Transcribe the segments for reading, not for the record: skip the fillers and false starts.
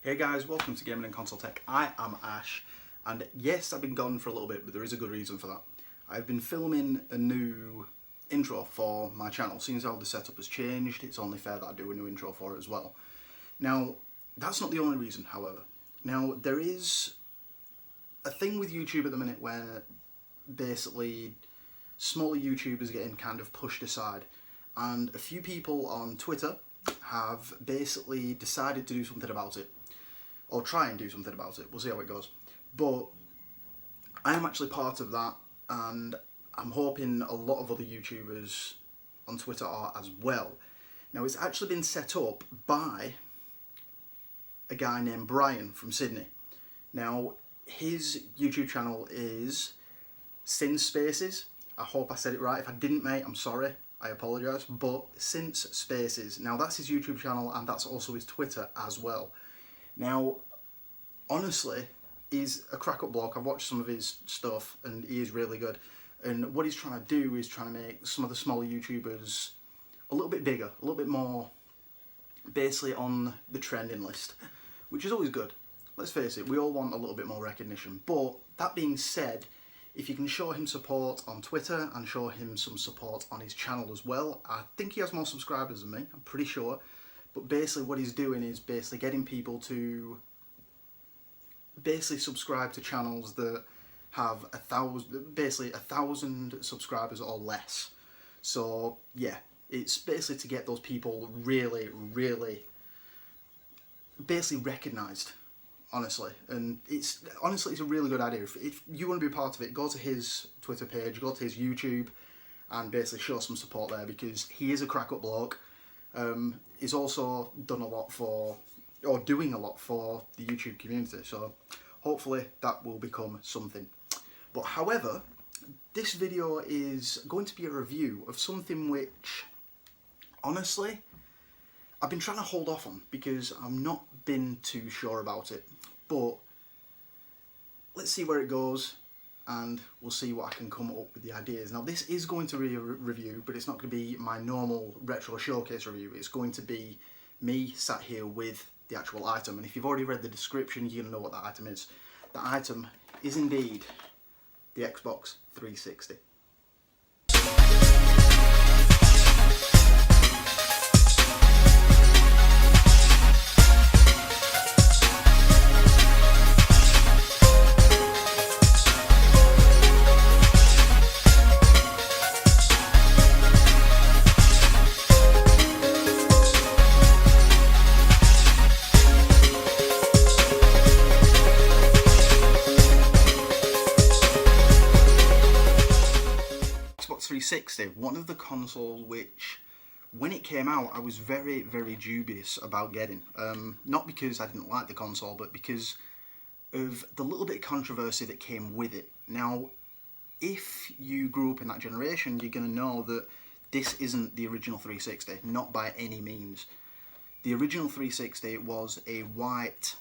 Hey guys, welcome to Gaming and Console Tech. I am Ash, and yes, I've been gone for a little bit, but there is a good reason for that. I've been filming a new intro for my channel. Seeing as how the setup has changed, it's only fair that I do a new intro for it as well. Now, that's not the only reason, however. Now, there is a thing with YouTube at the minute where basically smaller YouTubers are getting kind of pushed aside, and a few people on Twitter have basically decided to do something about it. Or try and do something about it. We'll see how it goes. But I am actually part of that, and I'm hoping a lot of other YouTubers on Twitter are as well. Now, it's actually been set up by a guy named Brian from Sydney. Now, his YouTube channel is Sin Spaces. I hope I said it right. If I didn't, mate, I'm sorry. I apologise. But Sin Spaces. Now, that's his YouTube channel, and that's also his Twitter as well. Now, honestly, he's a crack-up bloke. I've watched some of his stuff, and he is really good. And what he's trying to do is trying to make some of the smaller YouTubers a little bit bigger, a little bit more basically on the trending list, which is always good. Let's face it, we all want a little bit more recognition. But that being said, if you can show him support on Twitter and show him some support on his channel as well, I think he has more subscribers than me, I'm pretty sure. But basically what he's doing is basically getting people to basically subscribe to channels that have 1,000 subscribers or less. So yeah, it's basically to get those people really basically recognised, honestly. And it's a really good idea. If you want to be a part of it, go to his Twitter page, go to his YouTube, and basically show some support there, because he is a crack-up bloke. He's also done a lot for, or doing a lot for, the YouTube community, so hopefully that will become something. But however, this video is going to be a review of something which, honestly, I've been trying to hold off on because I've not been too sure about it. But let's see where it goes, and we'll see what I can come up with the ideas. Now, this is going to be a review, but it's not going to be my normal retro showcase review. It's going to be me sat here with the actual item, and if you've already read the description, you're going to know what that item is. The item is indeed the Xbox 360. Xbox 360, one of the consoles which, when it came out, I was very dubious about getting. Not because I didn't like the console, but because of the little bit of controversy that came with it. Now, if you grew up in that generation, you're going to know that this isn't the original 360, not by any means. The original 360 was a white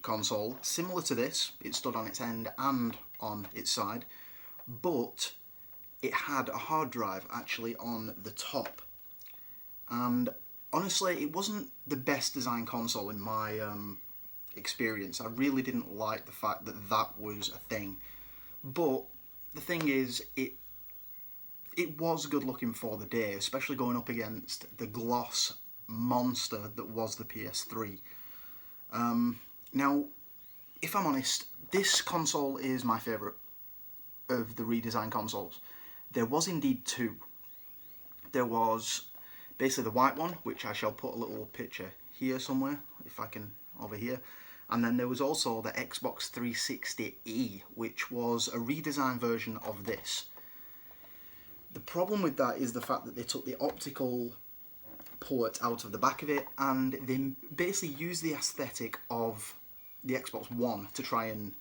console, similar to this. It stood on its end and on its side, but it had a hard drive actually on the top. And honestly, it wasn't the best designed console in my experience. I really didn't like the fact that that was a thing. But the thing is, it was good looking for the day, especially going up against the gloss monster that was the PS3. Now, if I'm honest, this console is my favourite of the redesigned consoles. There was indeed two. There was basically the white one, which I shall put a little picture here somewhere, if I can, over here. And then there was also the Xbox 360E, which was a redesigned version of this. The problem with that is the fact that they took the optical port out of the back of it, and they basically used the aesthetic of the Xbox One to try and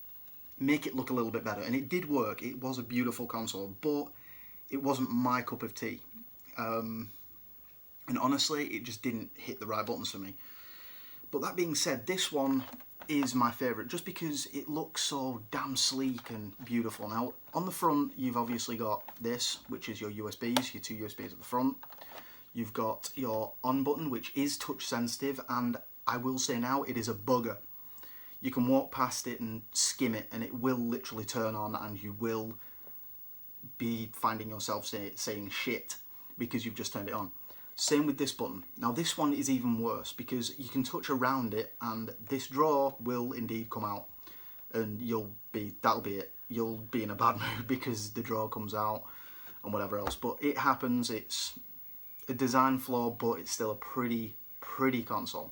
make it look a little bit better. And it did work. It was a beautiful console, but it wasn't my cup of tea. And honestly, it just didn't hit the right buttons for me. But that being said, this one is my favourite just because it looks so damn sleek and beautiful. Now, on the front, you've obviously got this, which is your USBs, your two USBs at the front. You've got your on button, which is touch sensitive, and I will say now, it is a bugger. You can walk past it and skim it, and it will literally turn on, and you will be finding yourself saying shit because you've just turned it on. Same with this button. Now this one is even worse because you can touch around it and this drawer will indeed come out, and that'll be it. You'll be in a bad mood because the drawer comes out and whatever else. But it happens. It's a design flaw, but it's still a pretty console.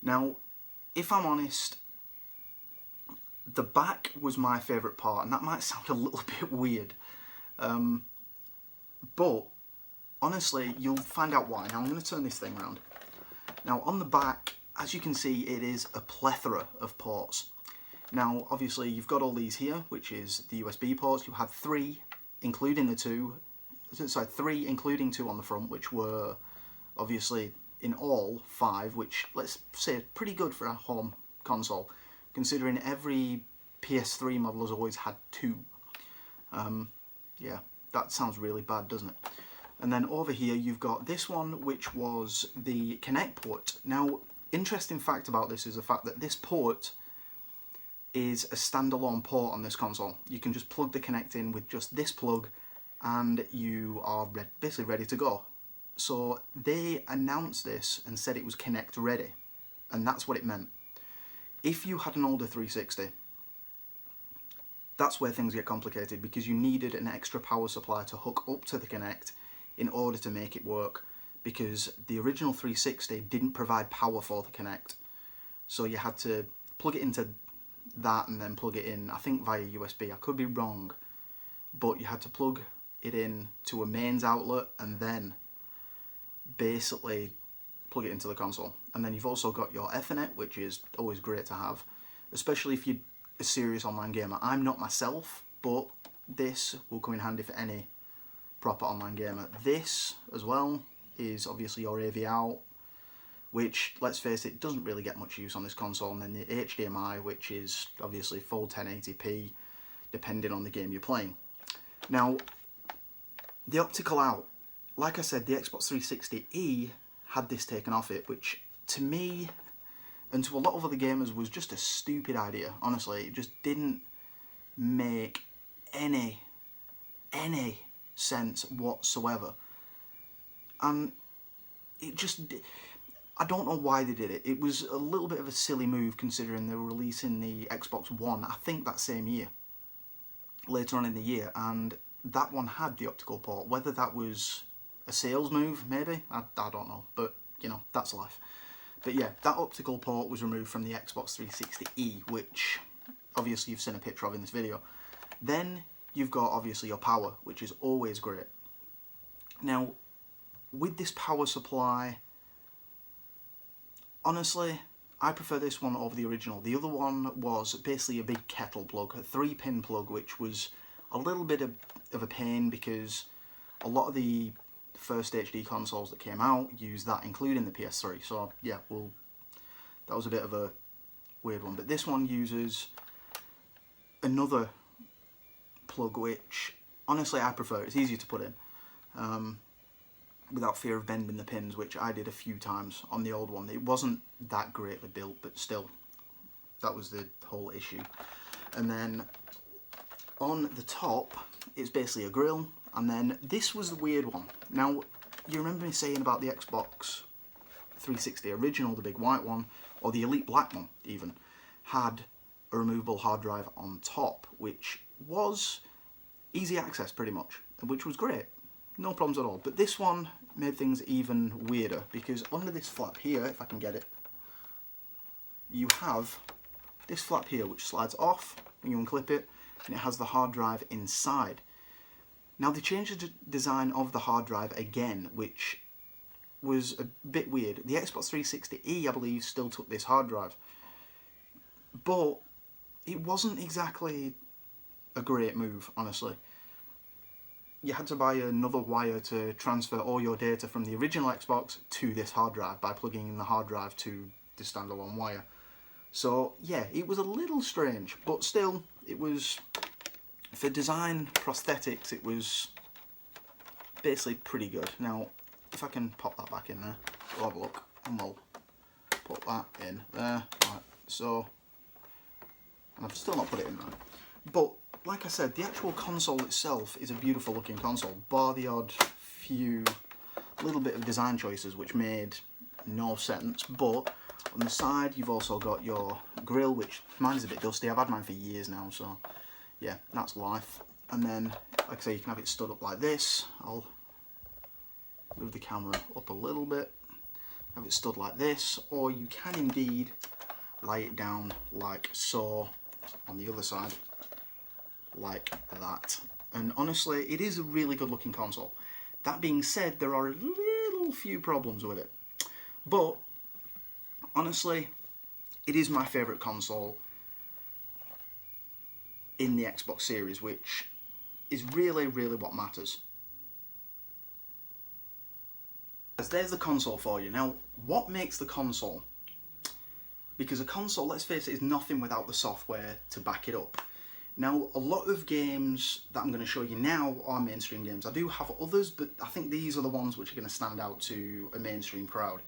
Now, if I'm honest, the back was my favourite part, and that might sound a little bit weird. But honestly, you'll find out why. Now I'm going to turn this thing around. Now on the back, as you can see, it is a plethora of ports. Now obviously you've got all these here, which is the USB ports. You had three, including two on the front, which were obviously in all 5, which let's say pretty good for a home console, considering every PS3 model has always had 2. Yeah, that sounds really bad, doesn't it? And then over here you've got this one, which was the Kinect port. Now, interesting fact about this is the fact that this port is a standalone port on this console. You can just plug the Kinect in with just this plug and you are basically ready to go. So they announced this and said it was Kinect ready, and that's what it meant. If you had an older 360, that's where things get complicated, because you needed an extra power supply to hook up to the Kinect in order to make it work, because the original 360 didn't provide power for the Kinect. So you had to plug it into that and then plug it in, I think via USB, I could be wrong, but you had to plug it in to a mains outlet and then basically plug it into the console. And then you've also got your Ethernet, which is always great to have, especially if you're a serious online gamer. I'm not myself, but this will come in handy for any proper online gamer. This as well is obviously your AV out, which, let's face it, doesn't really get much use on this console. And then the HDMI, which is obviously full 1080p depending on the game you're playing. Now, the optical out, like I said, the Xbox 360e had this taken off it, which to me and to a lot of other gamers was just a stupid idea. Honestly, it just didn't make any sense whatsoever. And it just, I don't know why they did it. It was a little bit of a silly move considering they were releasing the Xbox One, I think that same year, later on in the year, and that one had the optical port. Whether that was a sales move, maybe, I don't know, but you know, that's life. But yeah, that optical port was removed from the Xbox 360e, which obviously you've seen a picture of in this video. Then you've got obviously your power, which is always great. Now, with this power supply, honestly, I prefer this one over the original. The other one was basically a big kettle plug, a 3-pin plug, which was a little bit of a pain because a lot of the first HD consoles that came out used that, including the PS3. So yeah, well, that was a bit of a weird one. But this one uses another plug, which honestly I prefer. It's easier to put in without fear of bending the pins, which I did a few times on the old one. It wasn't that greatly built, but still, that was the whole issue. And then on the top, it's basically a grill. And then this was the weird one. Now, you remember me saying about the Xbox 360 original, the big white one, or the Elite Black one even, had a removable hard drive on top, which was easy access pretty much, which was great. No problems at all. But this one made things even weirder, because under this flap here, if I can get it, you have this flap here which slides off when you unclip it, and it has the hard drive inside. Now they changed the design of the hard drive again, which was a bit weird. The Xbox 360e, I believe, still took this hard drive, but it wasn't exactly a great move, honestly. You had to buy another wire to transfer all your data from the original Xbox to this hard drive by plugging in the hard drive to the standalone wire. So yeah, it was a little strange, but still, it was, for design prosthetics, it was basically pretty good. Now, if I can pop that back in there, we'll have a look and we'll put that in there, like so. And I've still not put it in right. But like I said, the actual console itself is a beautiful looking console, bar the odd few little bit of design choices which made no sense. But on the side you've also got your grille, which mine is a bit dusty. I've had mine for years now, so yeah, that's life. And then, like I say, you can have it stood up like this. I'll move the camera up a little bit, have it stood like this, or you can indeed lay it down like so on the other side, like that. And honestly, it is a really good looking console. That being said, there are a little few problems with it, but honestly, it is my favourite console in the Xbox Series, which is really, really what matters. There's the console for you. Now, what makes the console? Because a console, let's face it, is nothing without the software to back it up. Now, a lot of games that I'm going to show you now are mainstream games. I do have others, but I think these are the ones which are going to stand out to a mainstream crowd,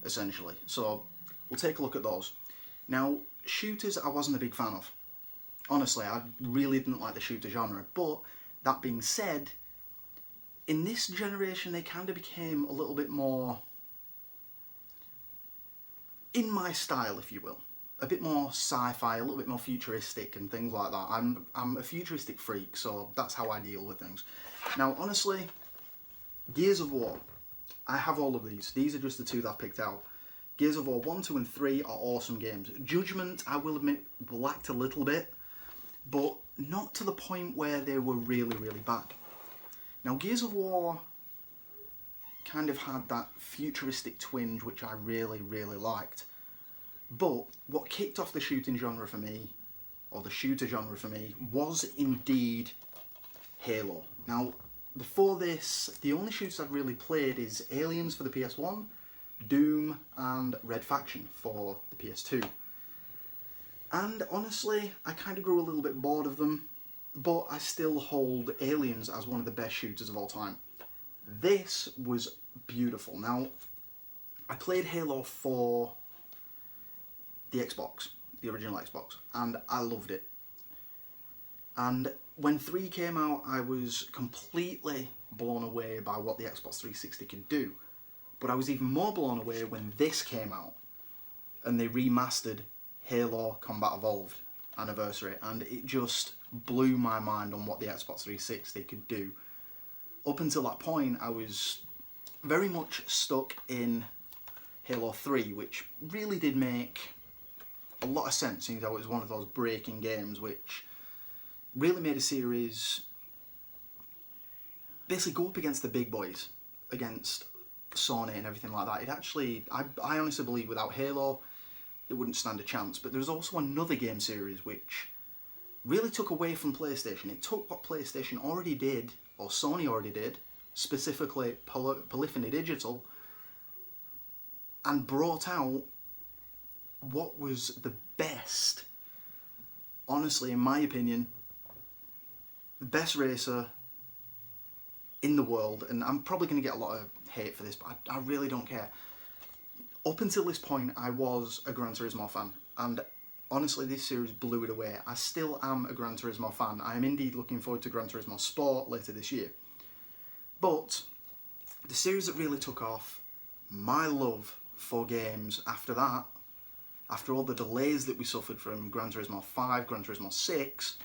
essentially. So, we'll take a look at those. Now, shooters I wasn't a big fan of. Honestly, I really didn't like the shooter genre, but that being said, in this generation they kind of became a little bit more in my style, if you will. A bit more sci-fi, a little bit more futuristic and things like that. I'm a futuristic freak, so that's how I deal with things. Now, honestly, Gears of War, I have all of these. These are just the two that I've picked out. Gears of War 1, 2 and 3 are awesome games. Judgment, I will admit, lacked a little bit, but not to the point where they were really, really bad. Now, Gears of War kind of had that futuristic twinge which I really, really liked. But what kicked off the shooting genre for me, or the shooter genre for me, was indeed Halo. Now, before this, the only shooters I've really played is Aliens for the PS1, Doom and Red Faction for the PS2. And honestly, I kind of grew a little bit bored of them, but I still hold Aliens as one of the best shooters of all time. This was beautiful. Now, I played Halo for the Xbox, the original Xbox, and I loved it. And when 3 came out, I was completely blown away by what the Xbox 360 could do. But I was even more blown away when this came out and they remastered Halo Combat Evolved Anniversary, and it just blew my mind on what the Xbox 360 could do. Up until that point, I was very much stuck in Halo 3, which really did make a lot of sense, seeing as though it was one of those breaking games which really made a series basically go up against the big boys, against Sony and everything like that. It actually, I honestly believe without Halo, it wouldn't stand a chance. But there's also another game series which really took away from PlayStation. It took what PlayStation already did, or Sony already did, specifically Polyphony Digital, and brought out what was the best, honestly, in my opinion, the best racer in the world. And I'm probably going to get a lot of hate for this, but I really don't care. Up until this point, I was a Gran Turismo fan, and honestly, this series blew it away. I still am a Gran Turismo fan. I am indeed looking forward to Gran Turismo Sport later this year. But the series that really took off my love for games after that, after all the delays that we suffered from Gran Turismo 5, Gran Turismo 6,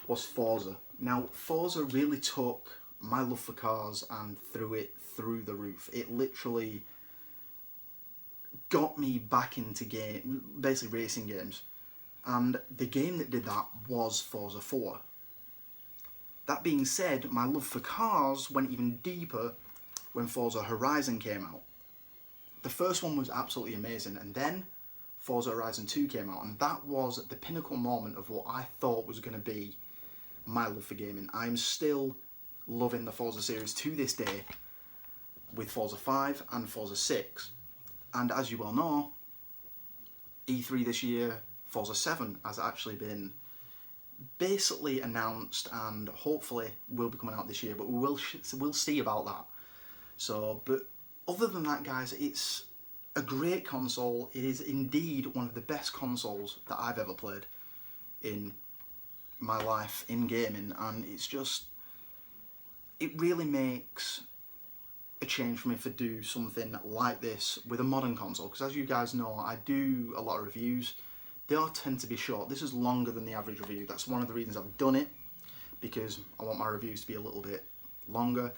was Forza. Now, Forza really took my love for cars and threw it through the roof. It literally got me back into basically racing games. And the game that did that was Forza 4. That being said, my love for cars went even deeper when Forza Horizon came out. The first one was absolutely amazing, and then Forza Horizon 2 came out, and that was the pinnacle moment of what I thought was going to be my love for gaming. I'm still loving the Forza series to this day with Forza 5 and Forza 6. And as you well know, E3 this year, Forza 7 has actually been basically announced and hopefully will be coming out this year, but we'll see about that. So, but other than that, guys, it's a great console. It is indeed one of the best consoles that I've ever played in my life in gaming, and it's just, it really makes a change for me to do something like this with a modern console, because as you guys know, I do a lot of reviews. They all tend to be short. This is longer than the average review. That's one of the reasons I've done it, because I want my reviews to be a little bit longer.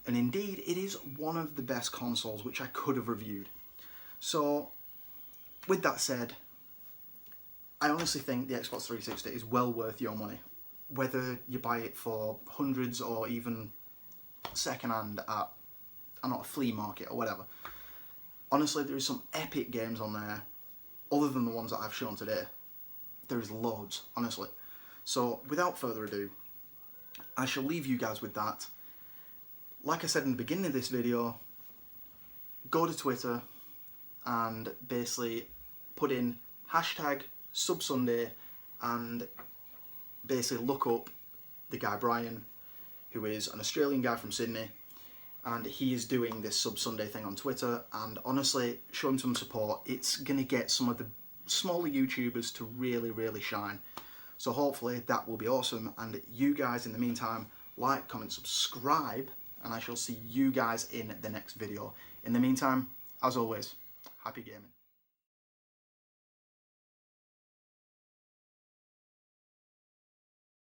And indeed, it is one of the best consoles which I could have reviewed. So, with that said, I honestly think the Xbox 360 is well worth your money. Whether you buy it for hundreds or even second-hand at, I don't know, a flea market or whatever. Honestly, there is some epic games on there, other than the ones that I've shown today. There is loads, honestly. So, without further ado, I shall leave you guys with that. Like I said in the beginning of this video, go to Twitter and basically put in hashtag #SubSunday and basically look up the guy Brian, who is an Australian guy from Sydney, and he is doing this #SubSunday thing on Twitter, and honestly, show him some support. It's going to get some of the smaller YouTubers to really shine. So hopefully that will be awesome, and you guys in the meantime, like, comment, subscribe, and I shall see you guys in the next video. In the meantime, as always, happy gaming.